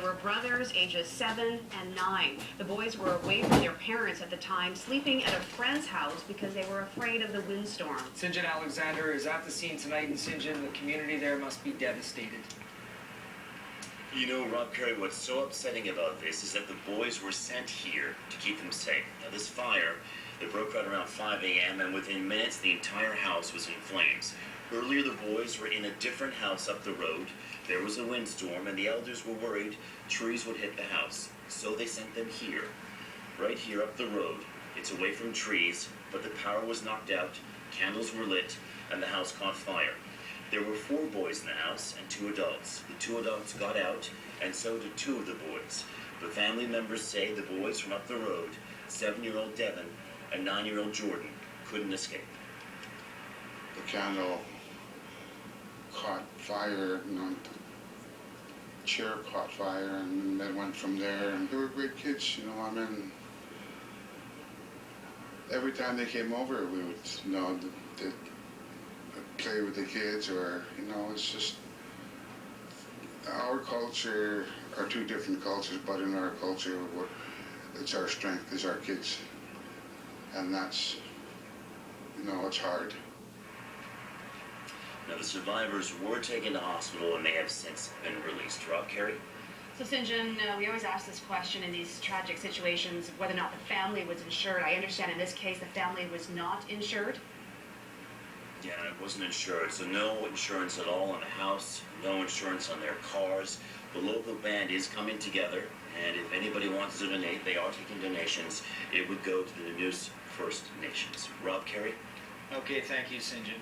were brothers ages 7 and 9. The boys were away from their parents at the time, sleeping at a friend's house because they were afraid of the windstorm. St. John Alexander is at the scene tonight in St. John. The community there must be devastated. You know, Rob Carey, what's so upsetting about this is that the boys were sent here to keep them safe. Now, this fire, it broke out around 5 a.m., and within minutes, the entire house was in flames. Earlier, the boys were in a different house up the road. There was a windstorm, and the elders were worried trees would hit the house. So they sent them here, right here up the road. It's away from trees, but the power was knocked out, candles were lit, and the house caught fire. There were 4 boys in the house and 2 adults. The 2 adults got out, and so did 2 of the boys. The family members say the boys from up the road, 7-year-old Devin and 9-year-old Jordan, couldn't escape. The candle caught fire, the chair caught fire, and it went from there. And they were great kids, every time they came over, we would, they'd play with the kids, or, it's just, our culture are 2 different cultures, but in our culture, it's our strength, is our kids. And that's, it's hard. Now, the survivors were taken to hospital, and they have since been released. Rob Carey? So, St. John, we always ask this question in these tragic situations, whether or not the family was insured. I understand in this case the family was not insured. Yeah, it wasn't insured, so no insurance at all on the house, no insurance on their cars. The local band is coming together, and if anybody wants to donate, they are taking donations. It would go to the Nanoose First Nations. Rob Carey? Okay, thank you, St. John.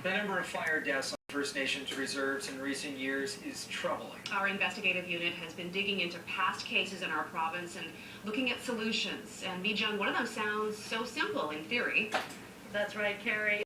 The number of fire deaths on First Nations reserves in recent years is troubling. Our investigative unit has been digging into past cases in our province and looking at solutions. And Mijun, one of them sounds so simple in theory. That's right, Carrie.